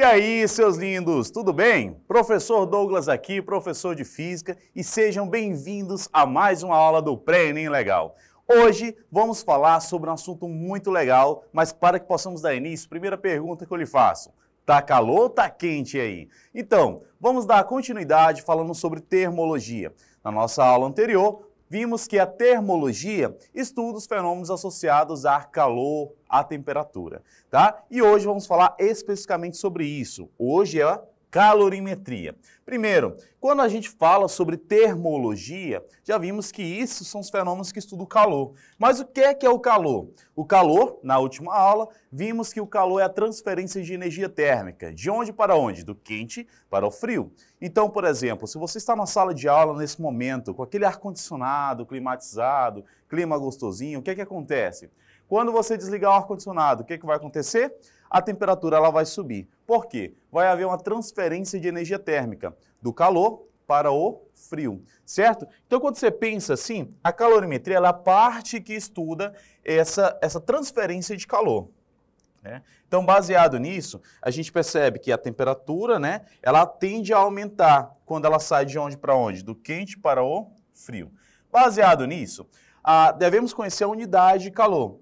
E aí, seus lindos, tudo bem? Professor Douglas aqui, professor de Física, e sejam bem-vindos a mais uma aula do Pré-ENEM Legal. Hoje vamos falar sobre um assunto muito legal, mas para que possamos dar início, primeira pergunta que eu lhe faço. Tá calor ou tá quente aí? Então, vamos dar continuidade falando sobre termologia. Na nossa aula anterior, vimos que a termologia estuda os fenômenos associados a calor, à temperatura, tá? E hoje vamos falar especificamente sobre isso. Hoje é a calorimetria. Primeiro, quando a gente fala sobre termologia, já vimos que isso são os fenômenos que estudam o calor. Mas o que é o calor? O calor, na última aula, vimos que o calor é a transferência de energia térmica. De onde para onde? Do quente para o frio. Então, por exemplo, se você está na sala de aula nesse momento, com aquele ar-condicionado, climatizado, clima gostosinho, o que acontece? Quando você desligar o ar-condicionado, o que vai acontecer? A temperatura ela vai subir. Por quê? Vai haver uma transferência de energia térmica do calor para o frio, certo? Então, quando você pensa assim, a calorimetria ela é a parte que estuda essa transferência de calor. Né? Então, baseado nisso, a gente percebe que a temperatura, né, ela tende a aumentar quando ela sai de onde para onde? Do quente para o frio. Baseado nisso, devemos conhecer a unidade de calor.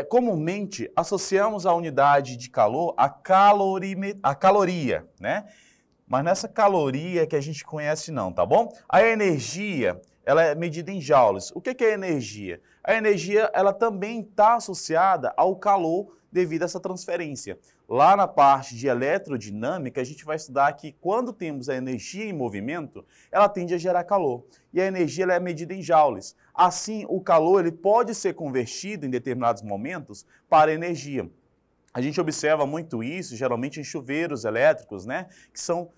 Comumente, associamos a unidade de calor à caloria, né? Mas nessa caloria que a gente conhece não, tá bom? A energia, ela é medida em joules. O que é energia? A energia, ela também está associada ao calor devido a essa transferência. Lá na parte de eletrodinâmica, a gente vai estudar que quando temos a energia em movimento, ela tende a gerar calor. E a energia ela é medida em joules. Assim, o calor ele pode ser convertido em determinados momentos para energia. A gente observa muito isso, geralmente em chuveiros elétricos, né? Que são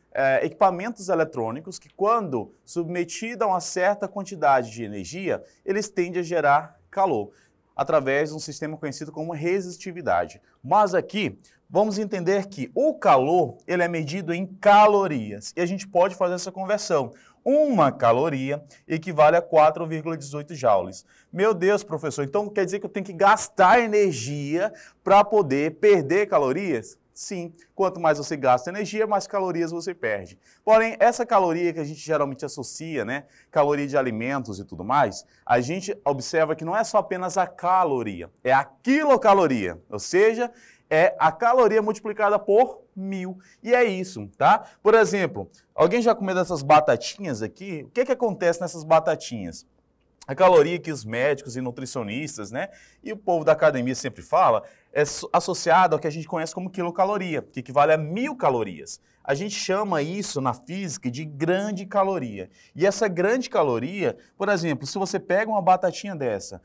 equipamentos eletrônicos que, quando submetidos a uma certa quantidade de energia, eles tendem a gerar calor, através de um sistema conhecido como resistividade. Mas aqui, vamos entender que o calor ele é medido em calorias e a gente pode fazer essa conversão. Uma caloria equivale a 4,18 joules. Meu Deus, professor, então quer dizer que eu tenho que gastar energia para poder perder calorias? Sim, quanto mais você gasta energia, mais calorias você perde. Porém, essa caloria que a gente geralmente associa, né, caloria de alimentos e tudo mais, a gente observa que não é só apenas a caloria, é a quilocaloria, ou seja, é a caloria multiplicada por 1000. E é isso, tá? Por exemplo, alguém já comeu dessas batatinhas aqui? O que acontece nessas batatinhas? A caloria que os médicos e nutricionistas, né, e o povo da academia sempre fala, é associada ao que a gente conhece como quilocaloria, que equivale a 1000 calorias. A gente chama isso na física de grande caloria. E essa grande caloria, por exemplo, se você pega uma batatinha dessa,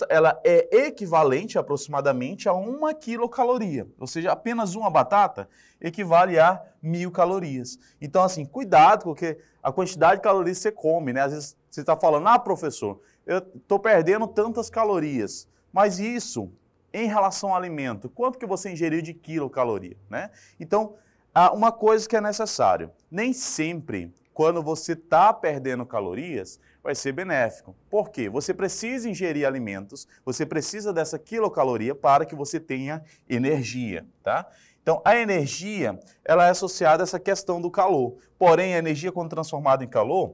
ela é equivalente aproximadamente a 1 quilocaloria. Ou seja, apenas uma batata equivale a 1000 calorias. Então, assim, cuidado com a quantidade de calorias que você come, né? Às vezes você está falando, professor, eu estou perdendo tantas calorias. Mas isso, em relação ao alimento, quanto que você ingeriu de quilocaloria, né? Então, uma coisa que é necessário, nem sempre quando você está perdendo calorias vai ser benéfico. Por quê? Você precisa ingerir alimentos, você precisa dessa quilocaloria para que você tenha energia, tá? Então, a energia, ela é associada a essa questão do calor. Porém, a energia, quando transformada em calor,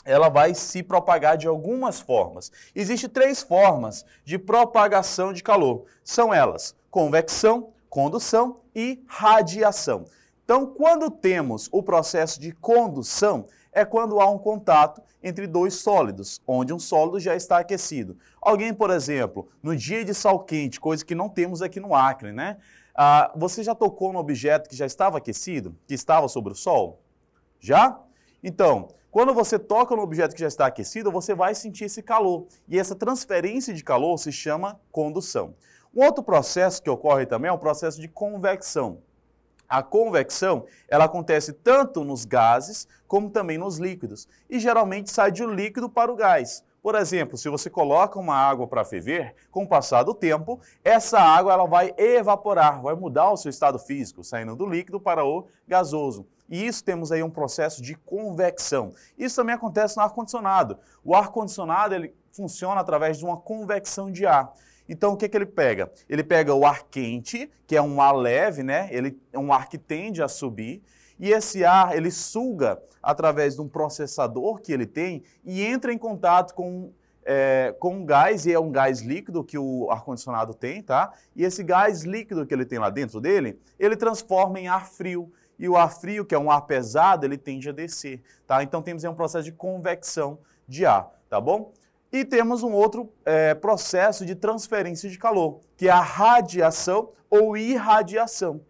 ela vai se propagar de algumas formas. Existem 3 formas de propagação de calor. São elas: convecção, condução e radiação. Então, quando temos o processo de condução, é quando há um contato entre 2 sólidos, onde um sólido já está aquecido. Alguém, por exemplo, no dia de sol quente, coisa que não temos aqui no Acre, né? Você já tocou no objeto que já estava aquecido, que estava sobre o sol? Já? Então, quando você toca no objeto que já está aquecido, você vai sentir esse calor. E essa transferência de calor se chama condução. Um outro processo que ocorre também é o processo de convecção. A convecção, ela acontece tanto nos gases como também nos líquidos. E geralmente sai de um líquido para o gás. Por exemplo, se você coloca uma água para ferver, com o passar do tempo, essa água ela vai evaporar, vai mudar o seu estado físico, saindo do líquido para o gasoso. E isso temos aí um processo de convecção. Isso também acontece no ar-condicionado. O ar-condicionado ele funciona através de uma convecção de ar. Então, o que ele pega? Ele pega o ar quente, que é um ar leve, né? Ele é um ar que tende a subir, e esse ar, ele suga através de um processador que ele tem e entra em contato com um gás, e é um gás líquido que o ar-condicionado tem, tá? E esse gás líquido que ele tem lá dentro dele, ele transforma em ar frio. E o ar frio, que é um ar pesado, ele tende a descer, tá? Então temos aí um processo de convecção de ar, tá bom? E temos um outro processo de transferência de calor, que é a radiação ou irradiação.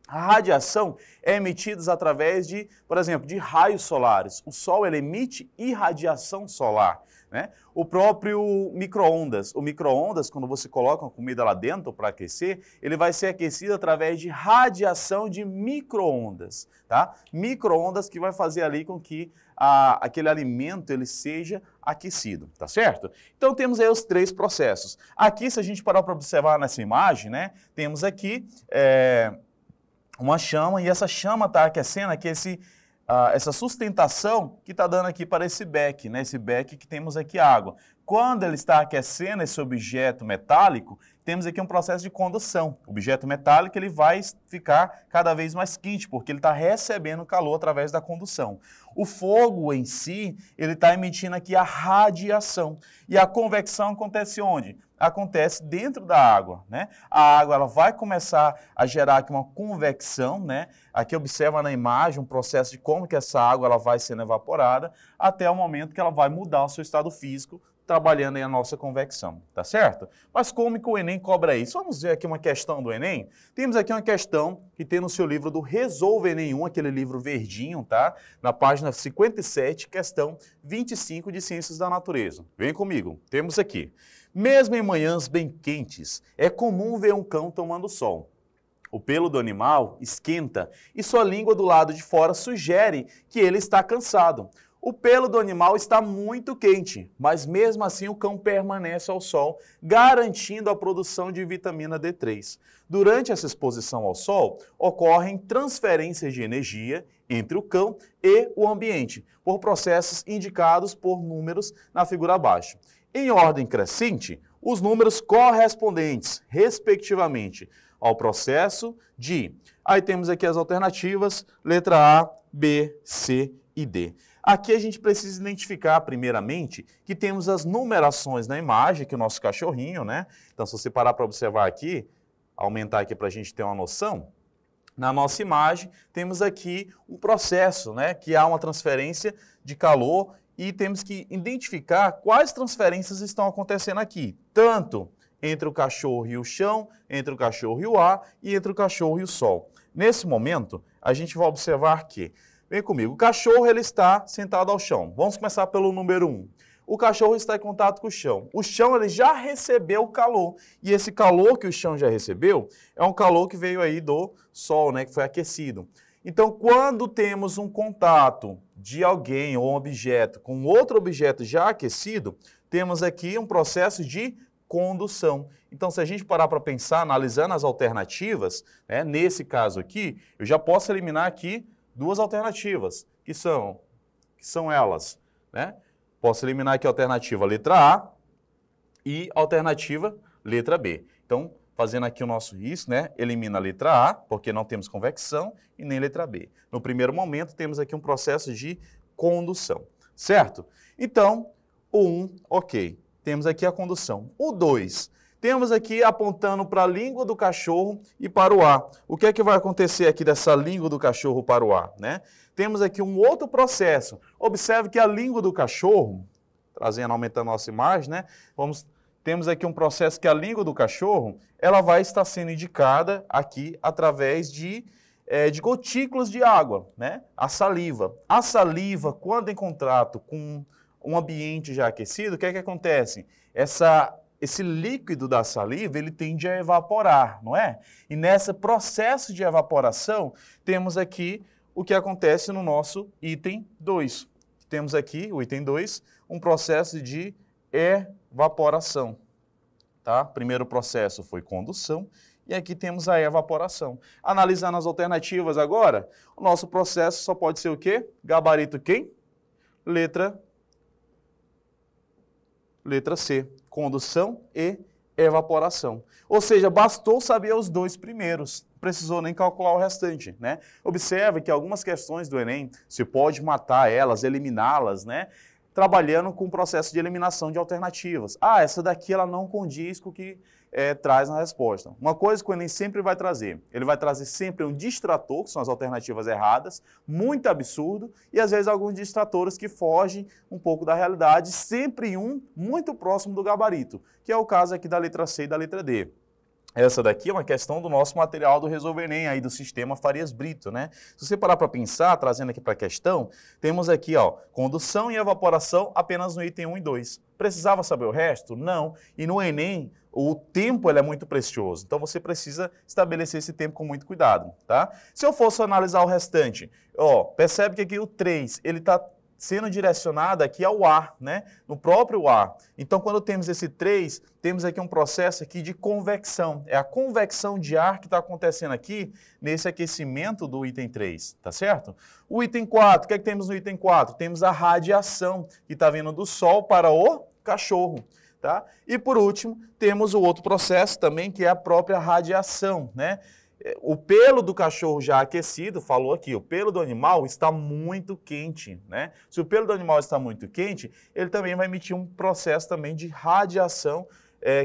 A radiação é emitida através de, por exemplo, de raios solares. O Sol ele emite irradiação solar, né? O próprio micro-ondas. O micro-ondas, quando você coloca uma comida lá dentro para aquecer, ele vai ser aquecido através de radiação de micro-ondas, tá? Micro-ondas que vai fazer ali com que aquele alimento ele seja aquecido, tá certo? Então temos aí os três processos. Aqui, se a gente parar para observar nessa imagem, né, temos aqui uma chama, e essa chama está aquecendo aqui essa sustentação que está dando aqui para esse beck, né? Esse beck que temos aqui água. Quando ele está aquecendo esse objeto metálico, temos aqui um processo de condução. O objeto metálico ele vai ficar cada vez mais quente, porque ele está recebendo calor através da condução. O fogo em si, ele está emitindo aqui a radiação. E a convecção acontece onde? Acontece dentro da água, né? A água ela vai começar a gerar aqui uma convecção, né? Aqui observa na imagem um processo de como que essa água ela vai sendo evaporada até o momento que ela vai mudar o seu estado físico, trabalhando aí a nossa convecção, tá certo? Mas como que o Enem cobra isso? Vamos ver aqui uma questão do Enem. Temos aqui uma questão que tem no seu livro do Resolve Enem 1, aquele livro verdinho, tá? Na página 57, questão 25 de Ciências da Natureza. Vem comigo, temos aqui. Mesmo em manhãs bem quentes, é comum ver um cão tomando sol. O pelo do animal esquenta e sua língua do lado de fora sugere que ele está cansado. O pelo do animal está muito quente, mas mesmo assim o cão permanece ao sol, garantindo a produção de vitamina D3. Durante essa exposição ao sol, ocorrem transferências de energia entre o cão e o ambiente, por processos indicados por números na figura abaixo. Em ordem crescente, os números correspondentes, respectivamente, ao processo de... Aí temos aqui as alternativas, letra A, B, C e D. Aqui a gente precisa identificar, primeiramente, que temos as numerações na imagem, que é o nosso cachorrinho, né? Então, se você parar para observar aqui, aumentar aqui para a gente ter uma noção, na nossa imagem temos aqui um processo, né? Que há uma transferência de calor e temos que identificar quais transferências estão acontecendo aqui, tanto entre o cachorro e o chão, entre o cachorro e o ar e entre o cachorro e o sol. Nesse momento, a gente vai observar que, vem comigo, o cachorro ele está sentado ao chão. Vamos começar pelo número 1. O cachorro está em contato com o chão. O chão ele já recebeu calor. E esse calor que o chão já recebeu é um calor que veio aí do sol, né, que foi aquecido. Então, quando temos um contato de alguém ou um objeto com outro objeto já aquecido, temos aqui um processo de condução. Então, se a gente parar para pensar, analisando as alternativas, né, nesse caso aqui, eu já posso eliminar aqui duas alternativas, que são elas, né? Posso eliminar aqui a alternativa letra A e a alternativa letra B. Então, fazendo aqui o nosso risco, né? Elimina a letra A, porque não temos convecção, e nem letra B. No primeiro momento, temos aqui um processo de condução, certo? Então, o 1, ok. Temos aqui a condução. O 2, temos aqui apontando para a língua do cachorro e para o ar. O que é que vai acontecer aqui dessa língua do cachorro para o ar, né? Temos aqui um outro processo. Observe que a língua do cachorro, aumentando a nossa imagem, né? Temos aqui um processo que a língua do cachorro, ela vai estar sendo indicada aqui através de gotículas de água, né? A saliva. A saliva, quando em contato com um ambiente já aquecido, o que é que acontece? Esse líquido da saliva, ele tende a evaporar, não é? E nesse processo de evaporação, temos aqui o que acontece no nosso item 2. Temos aqui, o item 2, um processo de evaporação, tá? Primeiro processo foi condução, e aqui temos a evaporação. Analisando as alternativas agora, o nosso processo só pode ser o quê? Gabarito quem? Letra C, condução e evaporação. Ou seja, bastou saber os dois primeiros, não precisou nem calcular o restante, né? Observe que algumas questões do Enem, se pode matar elas, eliminá-las, né? Trabalhando com o processo de eliminação de alternativas. Ah, essa daqui ela não condiz com o que traz na resposta. Uma coisa que o Enem sempre vai trazer, ele vai trazer sempre um distrator, que são as alternativas erradas, muito absurdo, e às vezes alguns distratores que fogem um pouco da realidade, sempre um muito próximo do gabarito, que é o caso aqui da letra C e da letra D. Essa daqui é uma questão do nosso material do Resolve Enem, aí do sistema Farias Brito, né? Se você parar para pensar, trazendo aqui para a questão, temos aqui, ó, condução e evaporação apenas no item 1 e 2. Precisava saber o resto? Não. E no Enem, o tempo ele é muito precioso, então você precisa estabelecer esse tempo com muito cuidado, tá? Se eu fosse analisar o restante, ó, percebe que aqui o 3, ele está sendo direcionado aqui ao ar, né? No próprio ar. Então, quando temos esse 3, temos aqui um processo aqui de convecção. É a convecção de ar que está acontecendo aqui nesse aquecimento do item 3, tá certo? O item 4, o que é que temos no item 4? Temos a radiação que está vindo do sol para o cachorro, tá? E por último, temos o outro processo também, que é a própria radiação, né? O pelo do cachorro já aquecido, falou aqui, o pelo do animal está muito quente, né? Se o pelo do animal está muito quente, ele também vai emitir um processo também de radiação,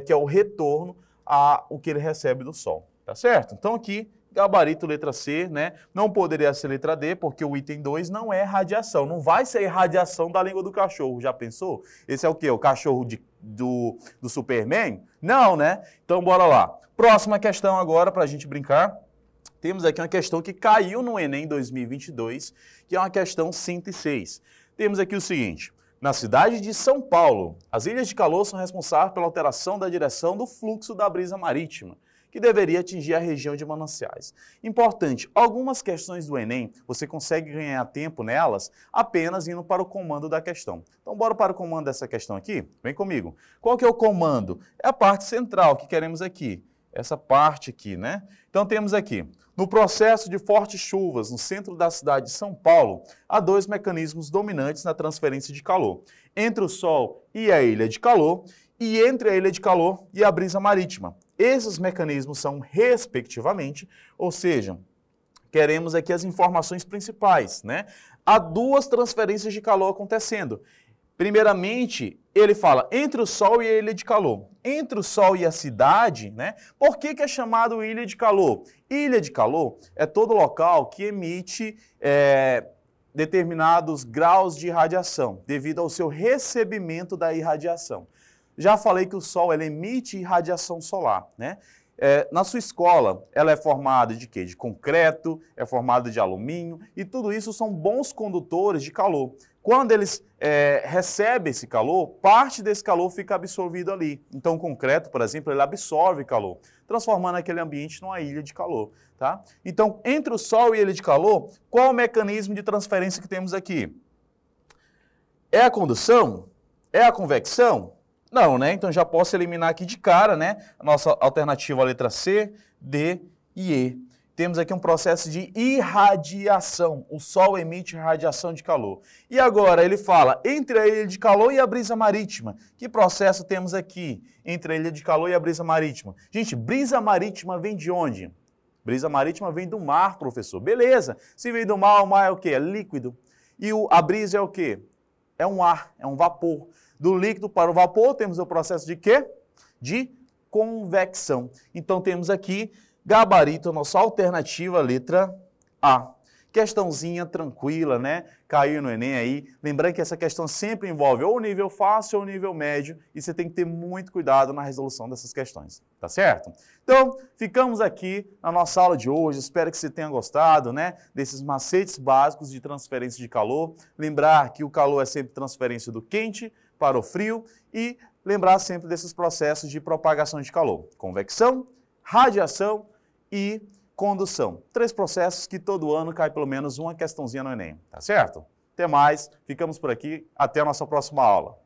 que é o retorno ao que ele recebe do sol, tá certo? Então aqui, gabarito letra C, né? Não poderia ser letra D, porque o item 2 não é radiação, não vai ser radiação da língua do cachorro, já pensou? Esse é o quê? O cachorro do Superman? Não, né? Então bora lá. Próxima questão agora, para a gente brincar. Temos aqui uma questão que caiu no Enem 2022, que é uma questão 106. Temos aqui o seguinte: na cidade de São Paulo, as ilhas de calor são responsáveis pela alteração da direção do fluxo da brisa marítima, que deveria atingir a região de Mananciais. Importante, algumas questões do Enem, você consegue ganhar tempo nelas apenas indo para o comando da questão. Então, bora para o comando dessa questão aqui? Vem comigo. Qual que é o comando? É a parte central que queremos aqui. Essa parte aqui, né? Então temos aqui, no processo de fortes chuvas no centro da cidade de São Paulo, há dois mecanismos dominantes na transferência de calor, entre o Sol e a ilha de calor, e entre a ilha de calor e a brisa marítima. Esses mecanismos são, respectivamente, ou seja, queremos aqui as informações principais, né? Há duas transferências de calor acontecendo. Primeiramente, ele fala entre o Sol e a ilha de calor. Entre o Sol e a cidade, né? Por que é chamado ilha de calor? Ilha de calor é todo local que emite determinados graus de irradiação, devido ao seu recebimento da irradiação. Já falei que o Sol ele emite irradiação solar, né? Na sua escola, ela é formada de quê? De concreto, é formada de alumínio, e tudo isso são bons condutores de calor. Quando eles recebem esse calor, parte desse calor fica absorvido ali. Então, o concreto, por exemplo, ele absorve calor, transformando aquele ambiente numa ilha de calor, tá? Então, entre o Sol e a ilha de calor, qual o mecanismo de transferência que temos aqui? É a condução? É a convecção? Não, né? Então já posso eliminar aqui de cara, né? A nossa alternativa, a letra C, D e E. Temos aqui um processo de irradiação. O Sol emite radiação de calor. E agora ele fala entre a ilha de calor e a brisa marítima. Que processo temos aqui entre a ilha de calor e a brisa marítima? Gente, brisa marítima vem de onde? Brisa marítima vem do mar, professor. Beleza. Se vem do mar, o mar é o quê? É líquido. E a brisa é o quê? É um ar, é um vapor. Do líquido para o vapor, temos o processo de quê? De convecção. Então, temos aqui, gabarito, nossa alternativa, letra A. Questãozinha tranquila, né? Caiu no Enem aí. Lembrando que essa questão sempre envolve ou nível fácil ou nível médio, e você tem que ter muito cuidado na resolução dessas questões, tá certo? Então, ficamos aqui na nossa aula de hoje. Espero que você tenha gostado, né? Desses macetes básicos de transferência de calor. Lembrar que o calor é sempre transferência do quente para o frio e lembrar sempre desses processos de propagação de calor. Convecção, radiação e condução. 3 processos que todo ano cai pelo menos uma questãozinha no Enem, tá certo? Até mais, ficamos por aqui, até a nossa próxima aula.